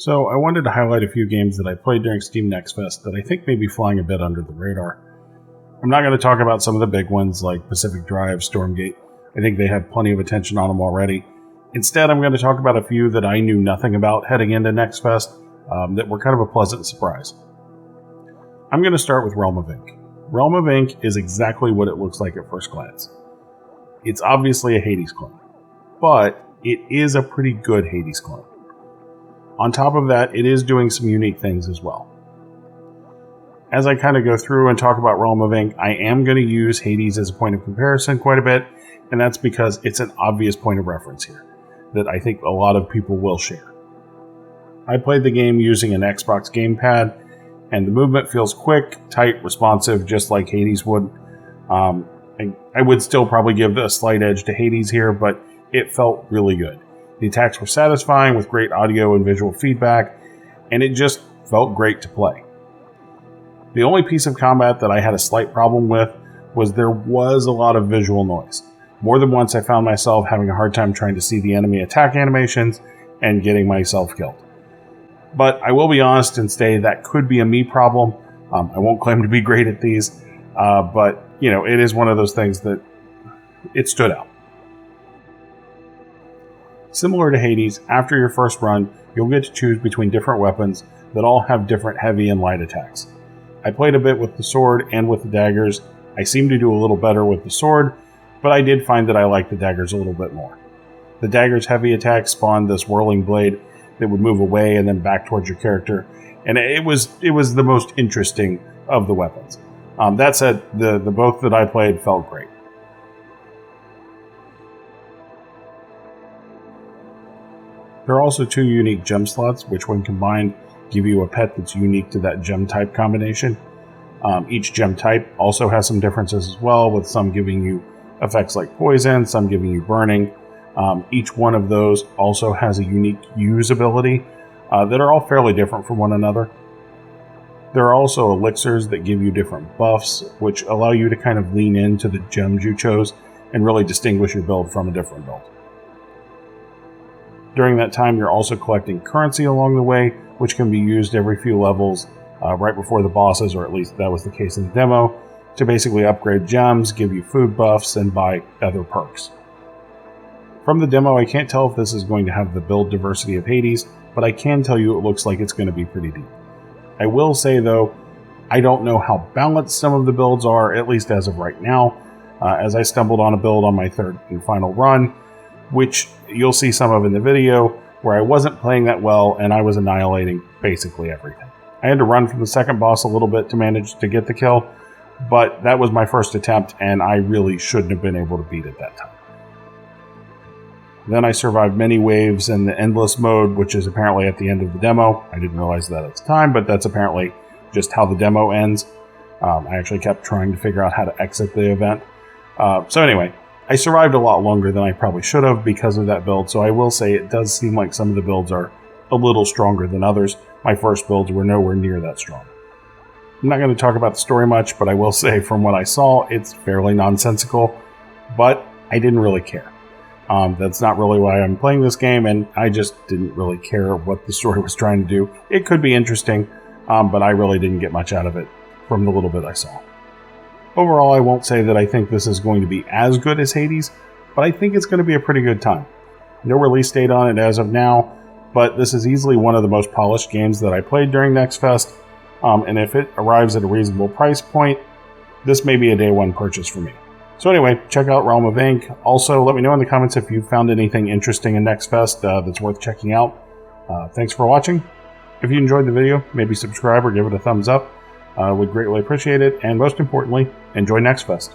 So I wanted to highlight a few games that I played during Steam Next Fest that I think may be flying a bit under the radar. I'm not going to talk about some of the big ones like Pacific Drive, Stormgate. I think they have plenty of attention on them already. Instead, I'm going to talk about a few that I knew nothing about heading into Next Fest that were kind of a pleasant surprise. I'm going to start with Realm of Ink. Realm of Ink is exactly what it looks like at first glance. It's obviously a Hades clone, but it is a pretty good Hades clone. On top of that, it is doing some unique things as well. As I kind of go through and talk about Realm of Ink, I am going to use Hades as a point of comparison quite a bit, and that's because it's an obvious point of reference here that I think a lot of people will share. I played the game using an Xbox gamepad, and the movement feels quick, tight, responsive, just like Hades would. I would still probably give a slight edge to Hades here, but it felt really good. The attacks were satisfying with great audio and visual feedback, and it just felt great to play. The only piece of combat that I had a slight problem with was there was a lot of visual noise. More than once I found myself having a hard time trying to see the enemy attack animations and getting myself killed. But I will be honest and say that could be a me problem. I won't claim to be great at these, but it is one of those things that it stood out. Similar to Hades, after your first run, you'll get to choose between different weapons that all have different heavy and light attacks. I played a bit with the sword and with the daggers. I seem to do a little better with the sword, but I did find that I liked the daggers a little bit more. The dagger's heavy attack spawned this whirling blade that would move away and then back towards your character, and it was the most interesting of the weapons. That said, the both that I played felt great. There are also two unique gem slots, which when combined give you a pet that's unique to that gem type combination. Each gem type also has some differences as well, with some giving you effects like poison, some giving you burning. Each one of those also has a unique use ability that are all fairly different from one another. There are also elixirs that give you different buffs, which allow you to kind of lean into the gems you chose and really distinguish your build from a different build. During that time, you're also collecting currency along the way, which can be used every few levels right before the bosses, or at least that was the case in the demo, to basically upgrade gems, give you food buffs, and buy other perks. From the demo, I can't tell if this is going to have the build diversity of Hades, but I can tell you it looks like it's going to be pretty deep. I will say, though, I don't know how balanced some of the builds are, at least as of right now, as I stumbled on a build on my third and final run, which you'll see some of in the video, where I wasn't playing that well and I was annihilating basically everything. I had to run from the second boss a little bit to manage to get the kill, but that was my first attempt and I really shouldn't have been able to beat it that time. Then I survived many waves in the endless mode, which is apparently at the end of the demo. I didn't realize that at the time, but that's apparently just how the demo ends. I actually kept trying to figure out how to exit the event. So anyway, I survived a lot longer than I probably should have because of that build, so I will say it does seem like some of the builds are a little stronger than others. My first builds were nowhere near that strong. I'm not going to talk about the story much, but I will say from what I saw, it's fairly nonsensical, but I didn't really care. That's not really why I'm playing this game, and I just didn't really care what the story was trying to do. It could be interesting, but I really didn't get much out of it from the little bit I saw. Overall, I won't say that I think this is going to be as good as Hades, but I think it's going to be a pretty good time. No release date on it as of now, but this is easily one of the most polished games that I played during Next Fest, and if it arrives at a reasonable price point, this may be a day one purchase for me. So anyway, check out Realm of Ink. Also, let me know in the comments if you found anything interesting in Next Fest that's worth checking out. Thanks for watching. If you enjoyed the video, maybe subscribe or give it a thumbs up. Would greatly appreciate it, and most importantly, enjoy Next Fest.